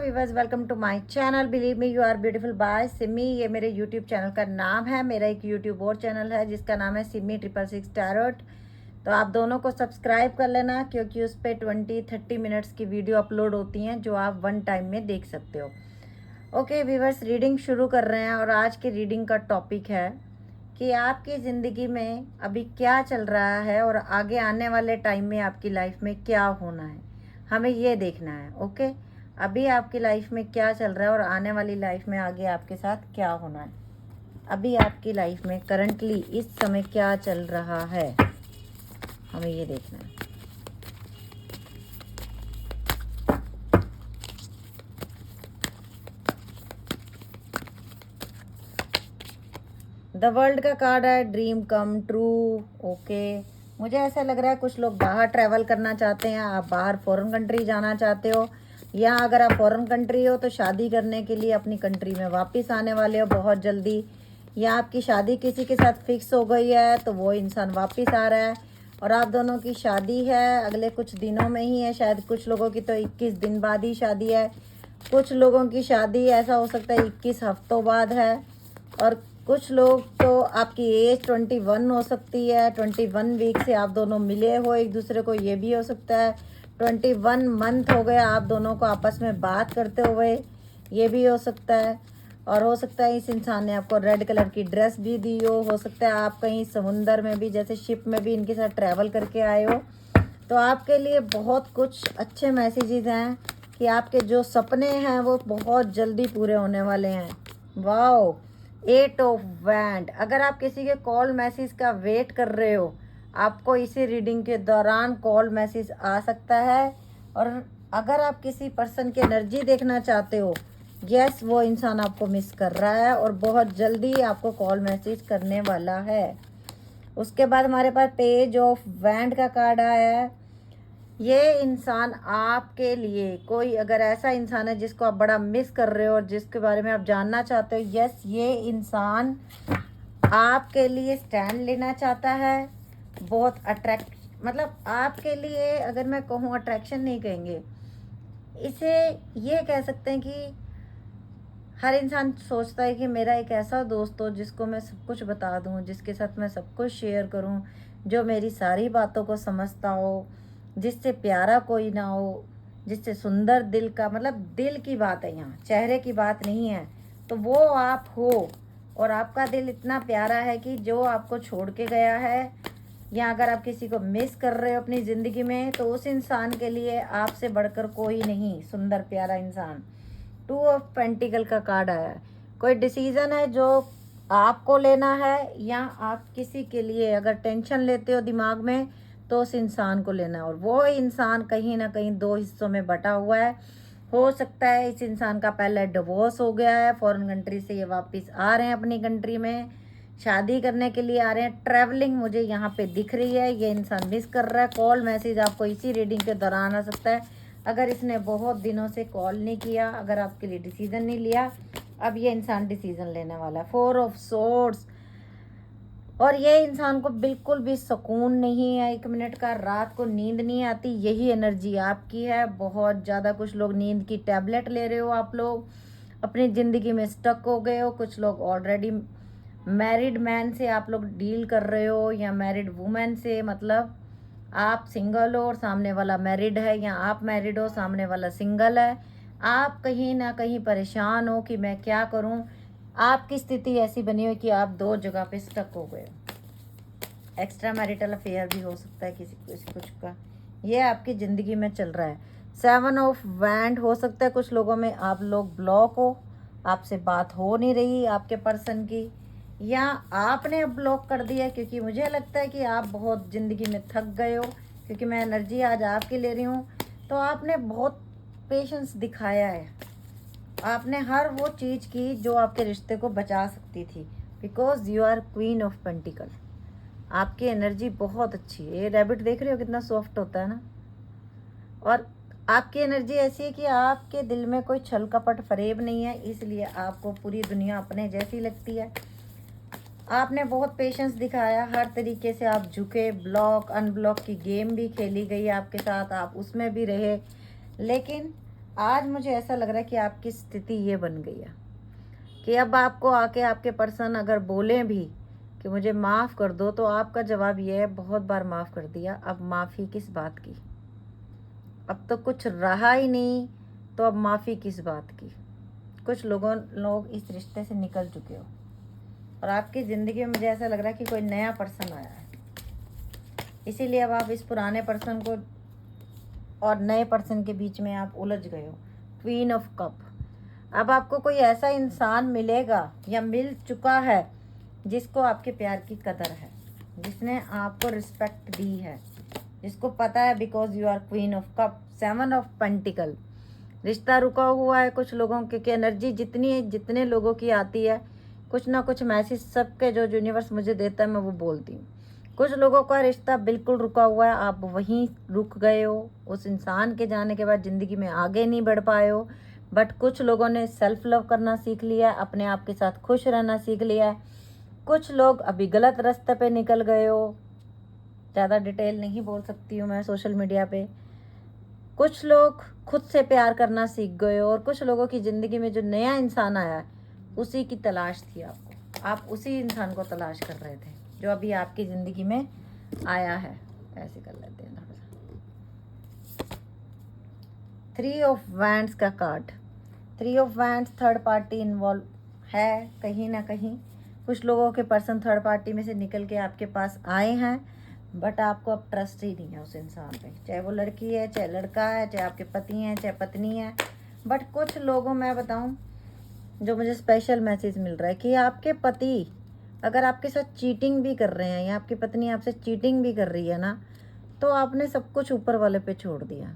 Viewers, welcome to my channel believe me you are beautiful by Simi. ये मेरे YouTube channel का नाम है। मेरा एक यूट्यूब और चैनल है जिसका नाम है सिमी 666 टैरोट। तो आप दोनों को सब्सक्राइब कर लेना, क्योंकि उस पर 20-30 मिनट्स की वीडियो अपलोड होती हैं जो आप वन टाइम में देख सकते हो। ओके वीवर्स, रीडिंग शुरू कर रहे हैं और आज की रीडिंग का टॉपिक है कि आपकी ज़िंदगी में अभी क्या चल रहा है और आगे आने वाले टाइम में आपकी लाइफ में क्या होना है, हमें ये देखना है। ओके, अभी आपकी लाइफ में क्या चल रहा है और आने वाली लाइफ में आगे आपके साथ क्या होना है। अभी आपकी लाइफ में करंटली इस समय क्या चल रहा है, हमें ये देखना है। द वर्ल्ड का कार्ड है ड्रीम कम ट्रू। ओके, मुझे ऐसा लग रहा है कुछ लोग बाहर ट्रैवल करना चाहते हैं, आप बाहर फॉरेन कंट्री जाना चाहते हो, या अगर आप फॉरेन कंट्री हो तो शादी करने के लिए अपनी कंट्री में वापस आने वाले हो बहुत जल्दी, या आपकी शादी किसी के साथ फिक्स हो गई है तो वो इंसान वापस आ रहा है और आप दोनों की शादी है अगले कुछ दिनों में ही है। शायद कुछ लोगों की तो 21 दिन बाद ही शादी है, कुछ लोगों की शादी ऐसा हो सकता है 21 हफ्तों बाद है, और कुछ लोग तो आपकी एज 21 हो सकती है। 21 वीक से आप दोनों मिले हो एक दूसरे को, ये भी हो सकता है। 21 मंथ हो गया आप दोनों को आपस में बात करते हुए, ये भी हो सकता है। और हो सकता है इस इंसान ने आपको रेड कलर की ड्रेस भी दी हो सकता है आप कहीं समुंदर में भी, जैसे शिप में भी इनके साथ ट्रैवल करके आए हो। तो आपके लिए बहुत कुछ अच्छे मैसेजेस हैं कि आपके जो सपने हैं वो बहुत जल्दी पूरे होने वाले हैं। Wow, 8 of wand. अगर आप किसी के कॉल मैसेज का वेट कर रहे हो, आपको इसी रीडिंग के दौरान कॉल मैसेज आ सकता है। और अगर आप किसी पर्सन की एनर्जी देखना चाहते हो, यस, वो इंसान आपको मिस कर रहा है और बहुत जल्दी आपको कॉल मैसेज करने वाला है। उसके बाद हमारे पास पेज ऑफ वैंड का कार्ड आया है। ये इंसान आपके लिए, कोई अगर ऐसा इंसान है जिसको आप बड़ा मिस कर रहे हो और जिसके बारे में आप जानना चाहते हो, यस, ये इंसान आपके लिए स्टैंड लेना चाहता है। बहुत अट्रैक्ट, मतलब आपके लिए अगर मैं कहूँ, अट्रैक्शन नहीं कहेंगे इसे, ये कह सकते हैं कि हर इंसान सोचता है कि मेरा एक ऐसा दोस्त हो जिसको मैं सब कुछ बता दूं, जिसके साथ मैं सब कुछ शेयर करूं, जो मेरी सारी बातों को समझता हो, जिससे प्यारा कोई ना हो, जिससे सुंदर दिल का, मतलब दिल की बात है यहाँ, चेहरे की बात नहीं है। तो वो आप हो और आपका दिल इतना प्यारा है कि जो आपको छोड़ के गया है, या अगर आप किसी को मिस कर रहे हो अपनी ज़िंदगी में, तो उस इंसान के लिए आपसे बढ़कर कोई नहीं, सुंदर प्यारा इंसान। 2 ऑफ पेंटिकल का कार्ड आया है। कोई डिसीजन है जो आपको लेना है, या आप किसी के लिए अगर टेंशन लेते हो दिमाग में तो उस इंसान को लेना है, और वो इंसान कहीं ना कहीं 2 हिस्सों में बटा हुआ है। हो सकता है इस इंसान का पहले डिवोर्स हो गया है, फॉरेन कंट्री से ये वापस आ रहे हैं अपनी कंट्री में, शादी करने के लिए आ रहे हैं। ट्रैवलिंग मुझे यहाँ पे दिख रही है, ये इंसान मिस कर रहा है। कॉल मैसेज आपको इसी रीडिंग के दौरान आ सकता है। अगर इसने बहुत दिनों से कॉल नहीं किया, अगर आपके लिए डिसीजन नहीं लिया, अब ये इंसान डिसीजन लेने वाला है। 4 ऑफ सोर्ड्स, और ये इंसान को बिल्कुल भी सुकून नहीं है 1 मिनट का, रात को नींद नहीं आती, यही एनर्जी आपकी है। बहुत ज़्यादा कुछ लोग नींद की टैबलेट ले रहे हो, आप लोग अपनी ज़िंदगी में स्टक हो गए हो। कुछ लोग ऑलरेडी मैरिड मैन से आप लोग डील कर रहे हो, या मैरिड वुमेन से, मतलब आप सिंगल हो और सामने वाला मैरिड है, या आप मैरिड हो सामने वाला सिंगल है। आप कहीं ना कहीं परेशान हो कि मैं क्या करूं। आपकी स्थिति ऐसी बनी हो कि आप 2 जगह पे स्टक हो गए हो। एक्स्ट्रा मैरिटल अफेयर भी हो सकता है किसी कुछ का, ये आपकी ज़िंदगी में चल रहा है। 7 ऑफ वैंड, हो सकता है कुछ लोगों में आप लोग ब्लॉक हो, आपसे बात हो नहीं रही आपके पर्सन की, या आपने अब ब्लॉक कर दिया, क्योंकि मुझे लगता है कि आप बहुत ज़िंदगी में थक गए हो, क्योंकि मैं एनर्जी आज आपकी ले रही हूँ। तो आपने बहुत पेशेंस दिखाया है, आपने हर वो चीज़ की जो आपके रिश्ते को बचा सकती थी, because you are queen of pentacle. आपकी एनर्जी बहुत अच्छी है। ये रैबिट देख रहे हो कितना सॉफ्ट होता है ना, और आपकी एनर्जी ऐसी है कि आपके दिल में कोई छल कपट फरेब नहीं है, इसलिए आपको पूरी दुनिया अपने जैसी लगती है। आपने बहुत पेशेंस दिखाया, हर तरीके से आप झुके, ब्लॉक अनब्लॉक की गेम भी खेली गई आपके साथ, आप उसमें भी रहे, लेकिन आज मुझे ऐसा लग रहा है कि आपकी स्थिति ये बन गई है कि अब आपको आके आपके पर्सन अगर बोलें भी कि मुझे माफ़ कर दो, तो आपका जवाब ये है बहुत बार माफ़ कर दिया, अब माफ़ी किस बात की, अब तो कुछ रहा ही नहीं, तो अब माफ़ी किस बात की। कुछ लोग इस रिश्ते से निकल चुके हो और आपकी ज़िंदगी में मुझे ऐसा लग रहा है कि कोई नया पर्सन आया है, इसीलिए अब आप इस पुराने पर्सन को और नए पर्सन के बीच में आप उलझ गए हो। Queen of cup. अब आपको कोई ऐसा इंसान मिलेगा या मिल चुका है जिसको आपके प्यार की कदर है, जिसने आपको रिस्पेक्ट दी है, जिसको पता है because you are queen of cup. 7 of pentacle. रिश्ता रुका हुआ है कुछ लोगों की एनर्जी जितने लोगों की आती है, कुछ ना कुछ मैसेज सबके जो यूनिवर्स मुझे देता है मैं वो बोलती हूँ। कुछ लोगों का रिश्ता बिल्कुल रुका हुआ है, आप वहीं रुक गए हो, उस इंसान के जाने के बाद ज़िंदगी में आगे नहीं बढ़ पाए हो। बट कुछ लोगों ने सेल्फ लव करना सीख लिया, अपने आप के साथ खुश रहना सीख लिया है। कुछ लोग अभी गलत रास्ते पे निकल गए हो, ज़्यादा डिटेल नहीं बोल सकती हूँ मैं सोशल मीडिया पे। कुछ लोग खुद से प्यार करना सीख गए हो और कुछ लोगों की ज़िंदगी में जो नया इंसान आया उसी की तलाश थी आपको, आप उसी इंसान को तलाश कर रहे थे जो अभी आपकी ज़िंदगी में आया है। ऐसे कर लेते हैं ना। 3 ऑफ वैंड्स का card. 3 of wands, third party involve है कहीं ना कहीं। कुछ लोगों के पर्सन थर्ड पार्टी में से निकल के आपके पास आए हैं, बट आपको अब ट्रस्ट ही नहीं है उस इंसान पे, चाहे वो लड़की है, चाहे लड़का है, चाहे आपके पति हैं, चाहे पत्नी है। बट कुछ लोगों मैं बताऊं जो मुझे स्पेशल मैसेज मिल रहा है कि आपके पति अगर आपके साथ चीटिंग भी कर रहे हैं या आपकी पत्नी आपसे चीटिंग भी कर रही है ना, तो आपने सब कुछ ऊपर वाले पे छोड़ दिया।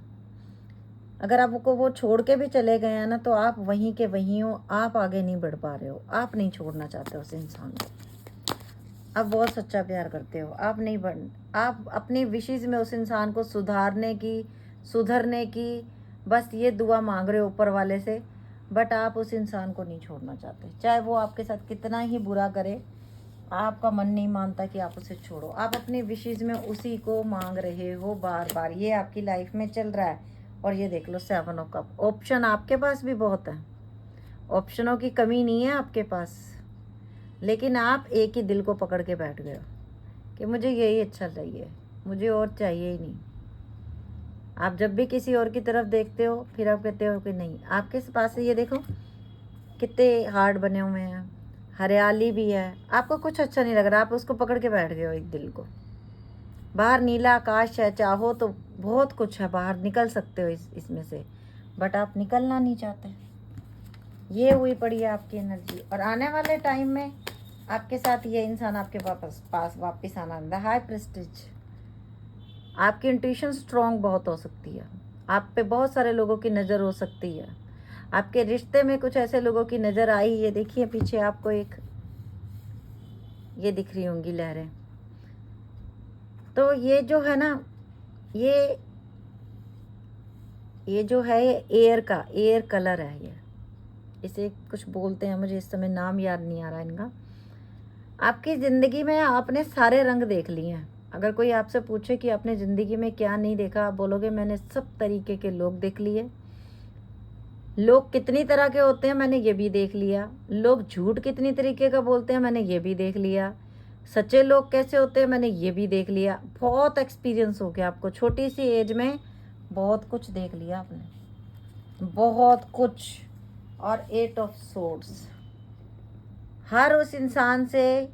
अगर आपको वो छोड़ के भी चले गए हैं ना, तो आप वहीं के वहीं हो, आप आगे नहीं बढ़ पा रहे हो, आप नहीं छोड़ना चाहते उस इंसान को। आप बहुत सच्चा प्यार करते हो, आप अपनी विशेज़ में उस इंसान को सुधरने की बस ये दुआ मांग रहे हो ऊपर वाले से। बट आप उस इंसान को नहीं छोड़ना चाहते, चाहे वो आपके साथ कितना ही बुरा करे, आपका मन नहीं मानता कि आप उसे छोड़ो। आप अपनी विशेज़ में उसी को मांग रहे हो बार बार, ये आपकी लाइफ में चल रहा है। और ये देख लो 7 ऑफ कप। ऑप्शन आपके पास भी बहुत है, ऑप्शनों की कमी नहीं है आपके पास, लेकिन आप एक ही दिल को पकड़ के बैठ गए हो कि मुझे यही अच्छा चाहिए, मुझे और चाहिए ही नहीं। आप जब भी किसी और की तरफ देखते हो फिर आप कहते हो कि नहीं, आपके पास ये देखो कितने हार्ड बने हुए हैं, हरियाली भी है, आपको कुछ अच्छा नहीं लग रहा, आप उसको पकड़ के बैठ गए हो एक दिल को। बाहर नीला आकाश है, चाहो तो बहुत कुछ है, बाहर निकल सकते हो इसमें से, बट आप निकलना नहीं चाहते। ये हुई पड़ी है आपकी एनर्जी। और आने वाले टाइम में आपके साथ ये इंसान आपके पास वापस आना। The high Prestige. आपकी इंट्यूशन स्ट्रॉन्ग बहुत हो सकती है, आप पे बहुत सारे लोगों की नज़र हो सकती है, आपके रिश्ते में कुछ ऐसे लोगों की नज़र आई। ये देखिए पीछे आपको एक ये दिख रही होंगी लहरें। तो ये जो है ना, ये जो है ये एयर कलर है, ये इसे कुछ बोलते हैं, मुझे इस समय नाम याद नहीं आ रहा इनका। आपकी ज़िंदगी में आपने सारे रंग देख लिए हैं। अगर कोई आपसे पूछे कि आपने ज़िंदगी में क्या नहीं देखा, आप बोलोगे मैंने सब तरीके के लोग देख लिए। लोग कितनी तरह के होते हैं मैंने ये भी देख लिया। लोग झूठ कितनी तरीके का बोलते हैं मैंने ये भी देख लिया। सच्चे लोग कैसे होते हैं मैंने ये भी देख लिया। बहुत एक्सपीरियंस हो गया आपको, छोटी सी एज में बहुत कुछ देख लिया आपने, बहुत कुछ। और 8 ऑफ सोर्ड्स। हर उस इंसान से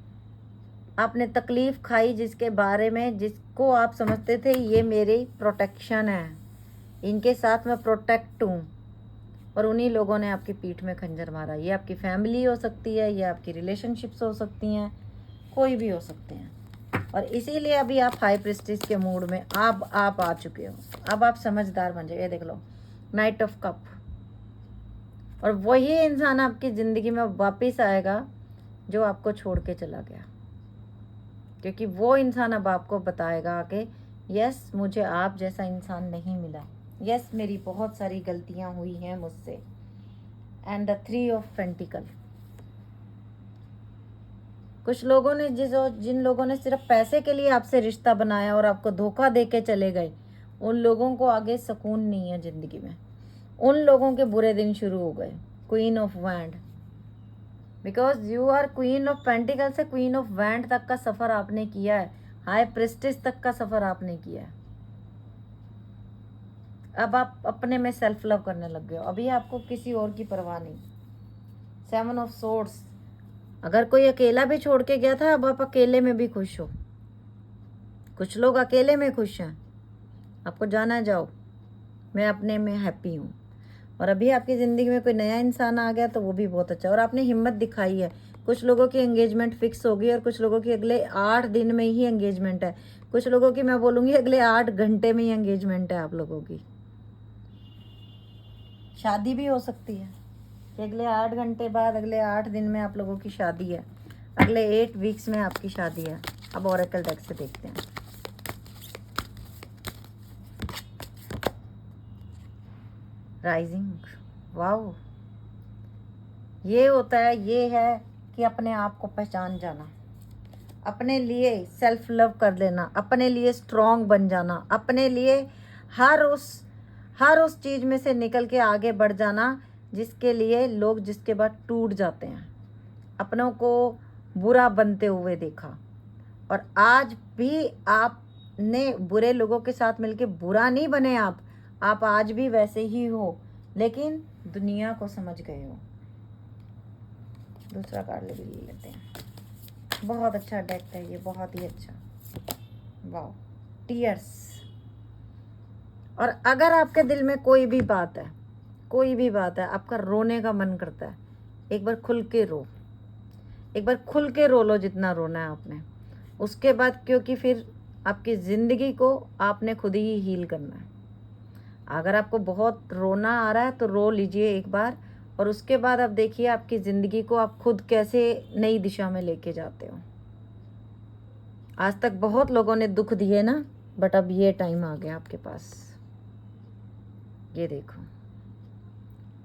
आपने तकलीफ़ खाई जिसके बारे में, जिसको आप समझते थे ये मेरी प्रोटेक्शन है, इनके साथ मैं प्रोटेक्ट हूँ, और उन्हीं लोगों ने आपकी पीठ में खंजर मारा। ये आपकी फैमिली हो सकती है, ये आपकी रिलेशनशिप्स हो सकती हैं, कोई भी हो सकते हैं। और इसीलिए अभी आप हाई प्रेस्टीज के मूड में आप आ चुके हो। अब आप समझदार बन जाइए। देख लो नाइट ऑफ कप। और वही इंसान आपकी ज़िंदगी में वापस आएगा जो आपको छोड़ के चला गया, क्योंकि वो इंसान अब आपको बताएगा कि यस मुझे आप जैसा इंसान नहीं मिला, यस मेरी बहुत सारी गलतियां हुई हैं मुझसे। And the 3 of pentacle. कुछ लोगों ने जिन लोगों ने सिर्फ पैसे के लिए आपसे रिश्ता बनाया और आपको धोखा दे के चले गए, उन लोगों को आगे सुकून नहीं है ज़िंदगी में। उन लोगों के बुरे दिन शुरू हो गए। Queen of wand, because you are queen of pentacle से क्वीन ऑफ वैंड तक का सफर आपने किया है, हाई प्रेस्टिज तक का सफर आपने किया है। अब आप अपने में सेल्फ लव करने लग गए हो, अभी आपको किसी और की परवाह नहीं। 7 ऑफ सोर्ड्स, अगर कोई अकेला भी छोड़ के गया था, अब आप अकेले में भी खुश हो। कुछ लोग अकेले में खुश हैं, आपको जाना जाओ, मैं अपने में हैप्पी हूँ। और अभी आपकी ज़िंदगी में कोई नया इंसान आ गया तो वो भी बहुत अच्छा, और आपने हिम्मत दिखाई है। कुछ लोगों की एंगेजमेंट फिक्स होगी और कुछ लोगों की अगले 8 दिन में ही एंगेजमेंट है। कुछ लोगों की मैं बोलूँगी अगले 8 घंटे में ही एंगेजमेंट है। आप लोगों की शादी भी हो सकती है कि अगले 8 घंटे बाद, अगले 8 दिन में आप लोगों की शादी है, अगले 8 वीक्स में आपकी शादी है। अब ओरेकल डेक से देखते हैं। राइजिंग, वाओ, ये होता है, ये है कि अपने आप को पहचान जाना, अपने लिए सेल्फ लव कर लेना, अपने लिए स्ट्रॉन्ग बन जाना, अपने लिए हर उस चीज़ में से निकल के आगे बढ़ जाना जिसके लिए लोग जिसके बाद टूट जाते हैं। अपनों को बुरा बनते हुए देखा, और आज भी आपने बुरे लोगों के साथ मिलके बुरा नहीं बने। आप आज भी वैसे ही हो, लेकिन दुनिया को समझ गए हो। दूसरा कार्ड ले लेते हैं। बहुत अच्छा डेक है ये, बहुत ही अच्छा। वाह, टीयर्स। और अगर आपके दिल में कोई भी बात है, आपका रोने का मन करता है, एक बार खुल के रो, एक बार खुल के रो लो जितना रोना है आपने। उसके बाद, क्योंकि फिर आपकी ज़िंदगी को आपने खुद ही हील करना है। अगर आपको बहुत रोना आ रहा है तो रो लीजिए एक बार, और उसके बाद आप देखिए आपकी ज़िंदगी को आप खुद कैसे नई दिशा में लेके जाते हो। आज तक बहुत लोगों ने दुख दिए ना, बट अब ये टाइम आ गया आपके पास, ये देखो।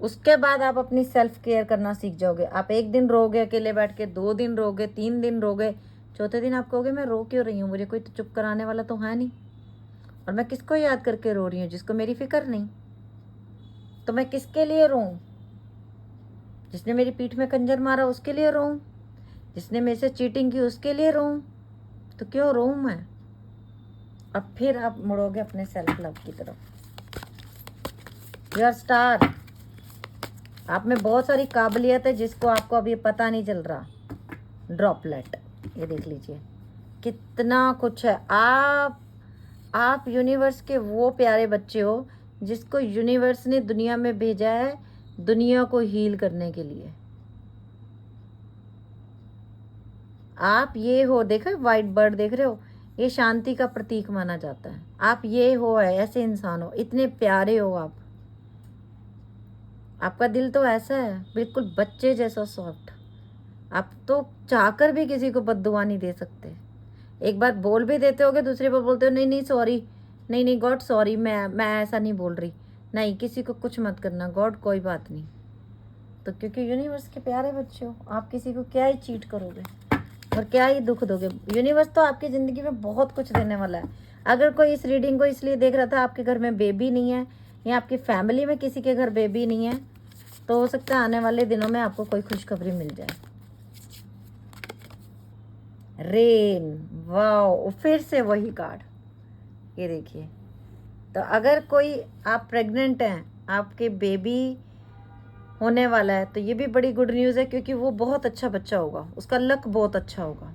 उसके बाद आप अपनी सेल्फ केयर करना सीख जाओगे। आप 1 दिन रोगे अकेले बैठ के, 2 दिन रोगे, 3 दिन रोगे, चौथे दिन आप कहोगे मैं रो क्यों रही हूँ, मुझे कोई तो चुप कराने वाला तो है नहीं, और मैं किसको याद करके रो रही हूँ, जिसको मेरी फिक्र नहीं। तो मैं किसके लिए रोऊं? जिसने मेरी पीठ में खंजर मारा उसके लिए रोऊं? जिसने मेरे से चीटिंग की उसके लिए रोऊं? तो क्यों रोऊं मैं? अब फिर आप मुड़ोगे अपने सेल्फ लव की तरफ। यू आर स्टार, आप में बहुत सारी काबिलियत है जिसको आपको अभी पता नहीं चल रहा। ड्रॉपलेट, ये देख लीजिए कितना कुछ है। आप यूनिवर्स के वो प्यारे बच्चे हो जिसको यूनिवर्स ने दुनिया में भेजा है दुनिया को हील करने के लिए। आप ये हो, देखो वाइट बर्ड देख रहे हो, ये शांति का प्रतीक माना जाता है। आप ये हो, ऐसे इंसान हो, इतने प्यारे हो आप। आपका दिल तो ऐसा है बिल्कुल बच्चे जैसा सॉफ्ट। आप तो चाहकर भी किसी को बद्दुआ नहीं दे सकते। एक बार बोल भी देते होगे, दूसरी बार बोलते हो नहीं नहीं सॉरी, नहीं नहीं गॉड सॉरी, मैं ऐसा नहीं बोल रही, नहीं किसी को कुछ मत करना गॉड, कोई बात नहीं। तो क्योंकि यूनिवर्स के प्यारे बच्चे हो, आप किसी को क्या ही चीट करोगे और क्या ही दुख दोगे। यूनिवर्स तो आपकी ज़िंदगी में बहुत कुछ देने वाला है। अगर कोई इस रीडिंग को इसलिए देख रहा था आपके घर में बेबी नहीं है, या आपकी फैमिली में किसी के घर बेबी नहीं है, तो हो सकता है आने वाले दिनों में आपको कोई खुशखबरी मिल जाए। रेन, वाओ, फिर से वही कार्ड, ये देखिए। तो अगर कोई आप प्रेग्नेंट हैं, आपके बेबी होने वाला है, तो ये भी बड़ी गुड न्यूज़ है, क्योंकि वो बहुत अच्छा बच्चा होगा, उसका लक बहुत अच्छा होगा,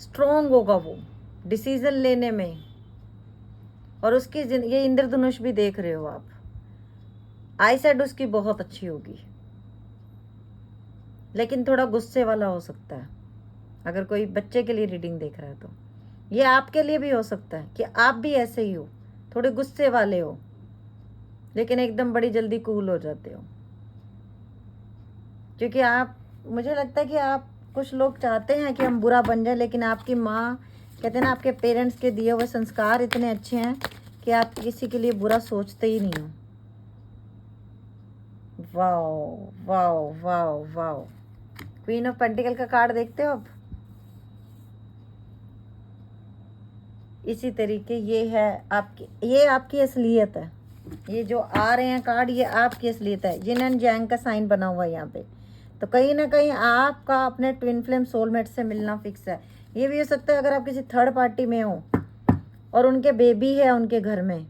स्ट्रॉन्ग होगा वो डिसीजन लेने में। और उसकी ये इंद्रधनुष भी देख रहे हो आप, आई साइड उसकी बहुत अच्छी होगी, लेकिन थोड़ा गुस्से वाला हो सकता है। अगर कोई बच्चे के लिए रीडिंग देख रहा है तो ये आपके लिए भी हो सकता है कि आप भी ऐसे ही हो, थोड़े गुस्से वाले हो, लेकिन एकदम बड़ी जल्दी कूल हो जाते हो। क्योंकि आप, मुझे लगता है कि आप, कुछ लोग चाहते हैं कि हम बुरा बन जाए, लेकिन आपकी माँ, कहते हैं ना, आपके पेरेंट्स के दिए हुए संस्कार इतने अच्छे हैं कि आप किसी के लिए बुरा सोचते ही नहीं हो। Wow wow wow wow, queen of pentacle का कार्ड देखते हो आप। इसी तरीके ये है आपकी, ये आपकी असलियत है। ये जो आ रहे हैं कार्ड, ये आपकी असलियत है। जिन एंड जैंग का साइन बना हुआ है यहाँ पे, तो कहीं ना कहीं आपका अपने ट्विन फ्लेम सोलमेट से मिलना फिक्स है। ये भी हो सकता है अगर आप किसी थर्ड पार्टी में हो और उनके बेबी है उनके घर में,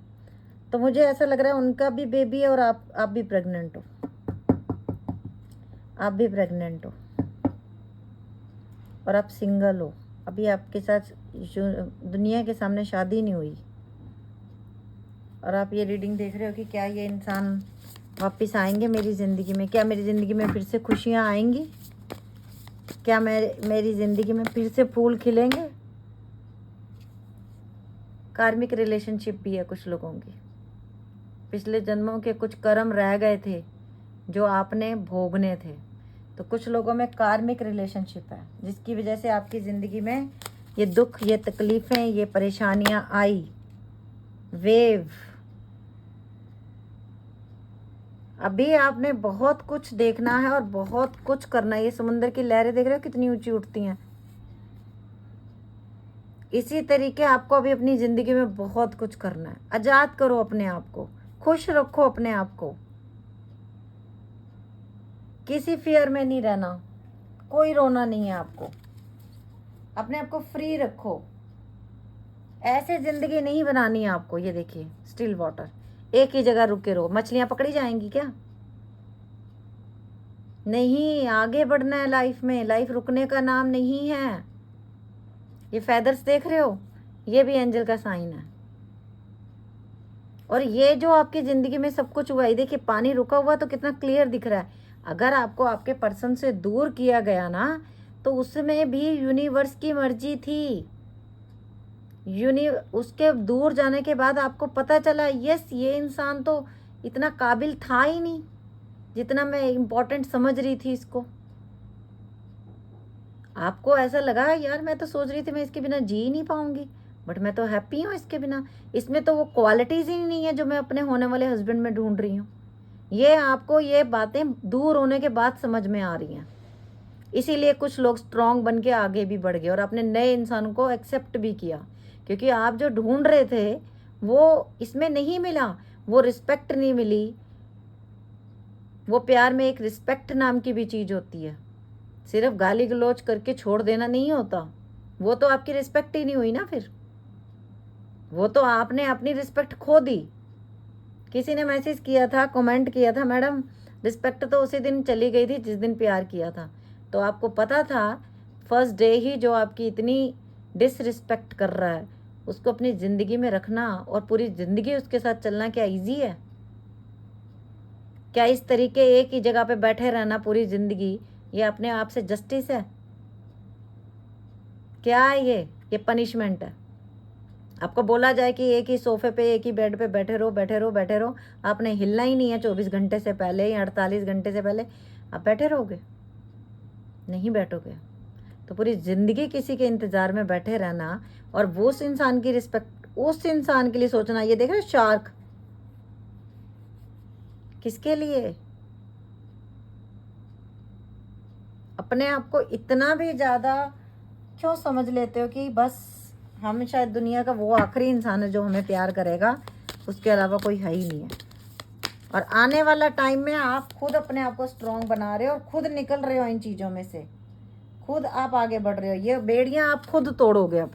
तो मुझे ऐसा लग रहा है उनका भी बेबी है और आप भी प्रेग्नेंट हो, आप भी प्रेग्नेंट हो और आप सिंगल हो। अभी आपके साथ दुनिया के सामने शादी नहीं हुई और आप ये रीडिंग देख रहे हो कि क्या ये इंसान वापस आएंगे मेरी ज़िंदगी में, क्या मेरी ज़िंदगी में फिर से खुशियाँ आएंगी, क्या मेरी ज़िंदगी में फिर से फूल खिलेंगे। कार्मिक रिलेशनशिप भी है कुछ लोगों की, पिछले जन्मों के कुछ कर्म रह गए थे जो आपने भोगने थे, तो कुछ लोगों में कार्मिक रिलेशनशिप है जिसकी वजह से आपकी ज़िंदगी में ये दुख, ये तकलीफ़ें, ये परेशानियां आई। वेव, अभी आपने बहुत कुछ देखना है और बहुत कुछ करना है। ये समुद्र की लहरें देख रहे हो कितनी ऊंची उठती हैं, इसी तरीके आपको अभी अपनी ज़िंदगी में बहुत कुछ करना है। आज़ाद करो अपने आप को, खुश रखो अपने आप को, किसी फियर में नहीं रहना, कोई रोना नहीं है आपको, अपने आप को फ्री रखो। ऐसे ज़िंदगी नहीं बनानी है आपको। ये देखिए स्टिल वाटर, एक ही जगह रुके रहो, मछलियां पकड़ी जाएंगी क्या? नहीं, आगे बढ़ना है लाइफ में, लाइफ रुकने का नाम नहीं है। ये फेदर्स देख रहे हो, ये भी एंजल का साइन है। और ये जो आपकी ज़िंदगी में सब कुछ हुआ है, देखिए पानी रुका हुआ तो कितना क्लियर दिख रहा है। अगर आपको आपके पर्सन से दूर किया गया ना, तो उसमें भी यूनिवर्स की मर्जी थी। उसके दूर जाने के बाद आपको पता चला यस ये इंसान तो इतना काबिल था ही नहीं जितना मैं इम्पोर्टेंट समझ रही थी इसको। आपको ऐसा लगा यार मैं तो सोच रही थी मैं इसके बिना जी ही नहीं पाऊंगी, बट मैं तो हैप्पी हूँ इसके बिना। इसमें तो वो क्वालिटीज़ ही नहीं है जो मैं अपने होने वाले हस्बैंड में ढूंढ रही हूँ। ये आपको ये बातें दूर होने के बाद समझ में आ रही हैं, इसीलिए कुछ लोग स्ट्रांग बन के आगे भी बढ़ गए और अपने नए इंसान को एक्सेप्ट भी किया, क्योंकि आप जो ढूंढ रहे थे वो इसमें नहीं मिला। वो रिस्पेक्ट नहीं मिली। वो प्यार में एक रिस्पेक्ट नाम की भी चीज़ होती है, सिर्फ गाली गलौज करके छोड़ देना नहीं होता। वो तो आपकी रिस्पेक्ट ही नहीं हुई ना, फिर वो तो आपने अपनी रिस्पेक्ट खो दी। किसी ने मैसेज किया था, कमेंट किया था, मैडम रिस्पेक्ट तो उसी दिन चली गई थी जिस दिन प्यार किया था। तो आपको पता था फर्स्ट डे ही जो आपकी इतनी डिसरिस्पेक्ट कर रहा है उसको अपनी ज़िंदगी में रखना और पूरी ज़िंदगी उसके साथ चलना क्या इजी है? क्या इस तरीके एक ही जगह पे बैठे रहना पूरी ज़िंदगी ये अपने आप से जस्टिस है? क्या है ये पनिशमेंट है। आपको बोला जाए कि एक ही सोफे पे एक ही बेड पे बैठे रहो बैठे रहो बैठे रहो, आपने हिलना ही नहीं है 24 घंटे से पहले या 48 घंटे से पहले, आप बैठे रहोगे? नहीं बैठोगे। तो पूरी ज़िंदगी किसी के इंतज़ार में बैठे रहना और वो उस इंसान की रिस्पेक्ट उस इंसान के लिए सोचना। ये देख रहे हो शार्क, किसके लिए? अपने आप को इतना भी ज़्यादा क्यों समझ लेते हो कि बस हम शायद दुनिया का वो आखिरी इंसान है जो हमें प्यार करेगा, उसके अलावा कोई है ही नहीं है। और आने वाला टाइम में आप खुद अपने आप को स्ट्रॉन्ग बना रहे हो और खुद निकल रहे हो इन चीज़ों में से, खुद आप आगे बढ़ रहे हो। ये बेड़ियां आप खुद तोड़ोगे अब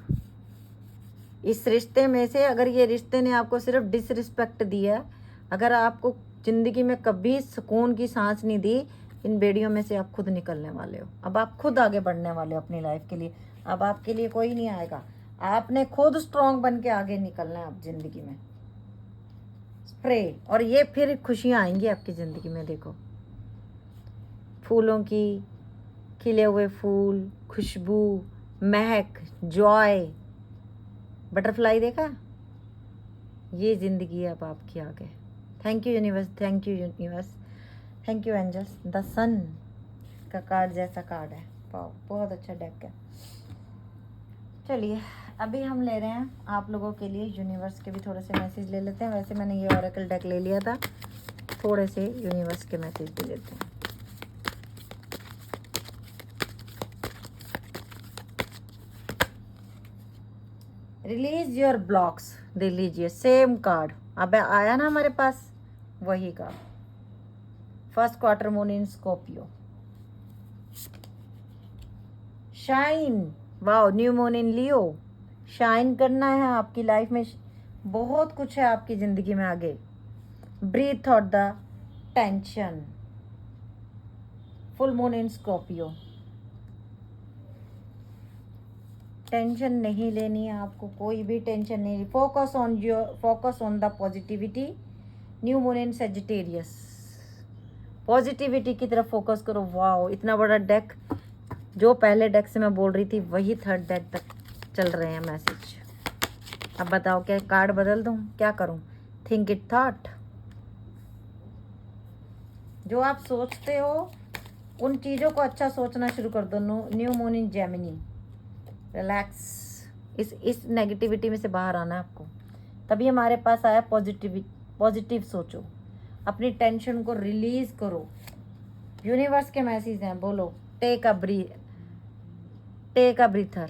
इस रिश्ते में से। अगर ये रिश्ते ने आपको सिर्फ डिसरिस्पेक्ट दिया, अगर आपको ज़िंदगी में कभी सुकून की सांस नहीं दी, इन बेड़ियों में से आप खुद निकलने वाले हो। अब आप खुद आगे बढ़ने वाले हो अपनी लाइफ के लिए। अब आपके लिए कोई नहीं आएगा, आपने खुद स्ट्रॉन्ग बन के आगे निकलना है अब ज़िंदगी में। स्प्रे, और ये फिर खुशियाँ आएंगी आपकी ज़िंदगी में। देखो फूलों की, खिले हुए फूल, खुशबू, महक, जॉय, बटरफ्लाई देखा, ये ज़िंदगी है अब आपकी आगे। Thank you universe, thank you universe, thank you angels. The sun का कार्ड जैसा कार्ड है, वाह बहुत अच्छा डेक है। चलिए अभी हम ले रहे हैं आप लोगों के लिए यूनिवर्स के भी थोड़े से मैसेज ले लेते हैं। वैसे मैंने ये ऑरेकल डेक ले लिया था, थोड़े से यूनिवर्स के मैसेज भी लेते हैं। रिलीज योर ब्लॉक्स, दे लीजिए सेम कार्ड अब आया ना हमारे पास वही का first quarter moon in Scorpio, shine, wow, new moon in Leo, shine करना है आपकी लाइफ में, बहुत कुछ है आपकी जिंदगी में आगे। Breathe out the tension, full moon in Scorpio, tension नहीं लेनी है आपको, कोई भी टेंशन नहीं, focus on the positivity. New moon in Sagittarius, positivity की तरफ फोकस करो। वाओ, इतना बड़ा डेक, जो पहले डेक से मैं बोल रही थी वही थर्ड डेक तक चल रहे हैं मैसेज। अब बताओ क्या कार्ड बदल दूं, क्या करूं? थिंक इट थॉट, जो आप सोचते हो उन चीज़ों को अच्छा सोचना शुरू कर दो। न्यू मून इन जेमिनी, रिलैक्स, इस नेगेटिविटी में से बाहर आना है आपको। तभी हमारे पास आया पॉजिटिव सोचो, अपनी टेंशन को रिलीज करो। यूनिवर्स के मैसेज हैं, बोलो take a breather.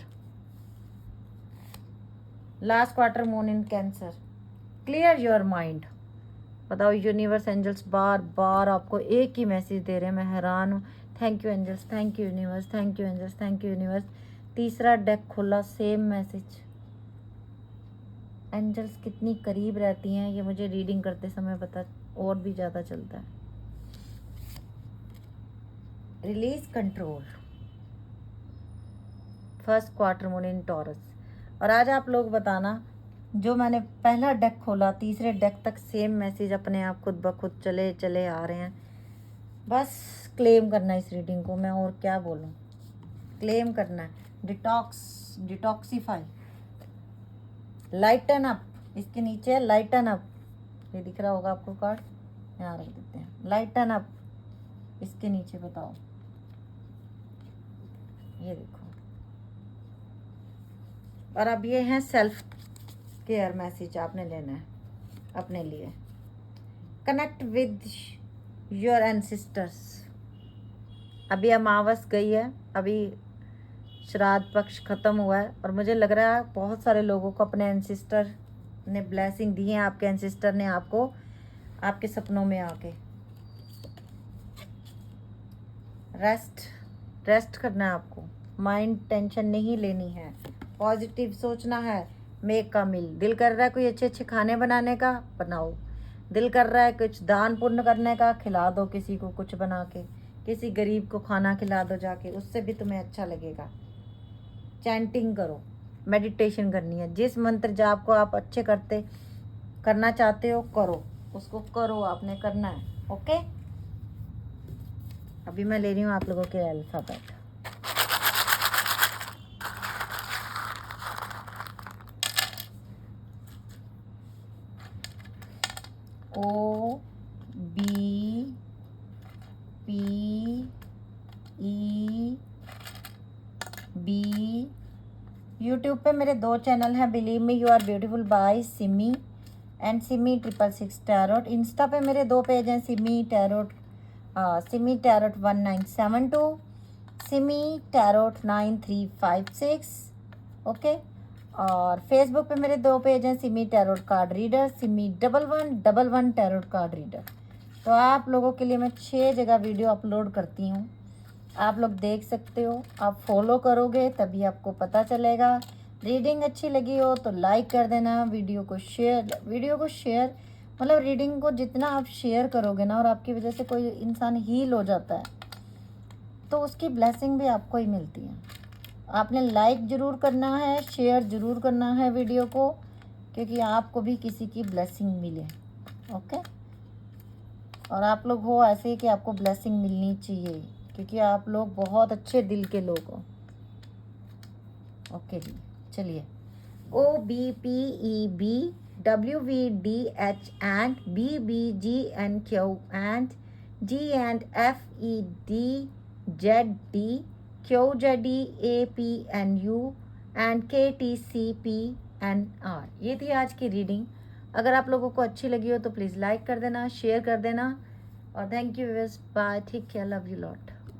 Last quarter moon in cancer, clear your mind. बताओ यूनिवर्स, एंजल्स बार बार आपको एक ही मैसेज दे रहे हैं, मैं हैरान हूँ। Thank you angels, thank you universe, thank you angels, thank you universe. तीसरा डेक खुला, सेम मैसेज। एंजल्स कितनी करीब रहती हैं ये मुझे रीडिंग करते समय पता और भी ज़्यादा चलता है। Release control, first quarter moon इन टॉरस। और आज आप लोग बताना, जो मैंने पहला डेक खोला तीसरे डेक तक सेम मैसेज अपने आप खुद ब खुद चले चले आ रहे हैं। बस क्लेम करना है इस रीडिंग को, मैं और क्या बोलूँ, क्लेम करना है। डिटॉक्सीफाई, लाइटन अप, इसके नीचे है लाइटन अप, ये दिख रहा होगा आपको कार्ड, यहाँ रख देते हैं, लाइटन अप। इसके नीचे बताओ, ये देखो। और अब ये है सेल्फ केयर मैसेज, आपने लेना है अपने लिए। Connect with your ancestors. अभी अमावस गई है, अभी श्राद्ध पक्ष खत्म हुआ है, और मुझे लग रहा है बहुत सारे लोगों को अपने एंसेस्टर ने ब्लेसिंग दी है। आपके एंसेस्टर ने आपको आपके सपनों में आके रेस्ट करना है आपको। माइंड टेंशन नहीं लेनी है, पॉजिटिव सोचना है। मेक का मील, दिल कर रहा है कोई अच्छे अच्छे खाने बनाने का, बनाओ। दिल कर रहा है कुछ दान पुण्य करने का, खिला दो किसी को कुछ बना के, किसी गरीब को खाना खिला दो जाके, उससे भी तुम्हें अच्छा लगेगा। चैंटिंग करो, मेडिटेशन करनी है। जिस मंत्र जाप को आप अच्छे करना चाहते हो करो, उसको करो, आपने करना है। ओके, अभी मैं ले रही हूँ आप लोगों के alphabet. O B P E B। YouTube पे मेरे 2 चैनल हैं, believe me you are beautiful by Simi and Simi 666 tarot. Insta पे मेरे 2 पेज हैं, Simi tarot 1972, Simi tarot 9356। Okay, और फेसबुक पे मेरे 2 पेज हैं, Simi tarot card reader, Simi 1111 tarot card reader. तो आप लोगों के लिए मैं 6 जगह वीडियो अपलोड करती हूँ, आप लोग देख सकते हो। आप फॉलो करोगे तभी आपको पता चलेगा। रीडिंग अच्छी लगी हो तो लाइक कर देना, वीडियो को शेयर मतलब रीडिंग को जितना आप शेयर करोगे ना, और आपकी वजह से कोई इंसान हील हो जाता है तो उसकी ब्लेसिंग भी आपको ही मिलती है। आपने लाइक ज़रूर करना है, शेयर ज़रूर करना है वीडियो को, क्योंकि आपको भी किसी की ब्लेसिंग मिले। ओके, और आप लोग हो ऐसे कि आपको ब्लेसिंग मिलनी चाहिए, क्योंकि आप लोग बहुत अच्छे दिल के लोग हो। ओके जी, चलिए। OBPEBWVDH and BBGNQ and GNFEDZDQZDAPNU and KTCPNR। ये थी आज की रीडिंग। अगर आप लोगों को अच्छी लगी हो तो प्लीज़ लाइक कर देना, शेयर कर देना, और thank you, bye, take care, love you lot.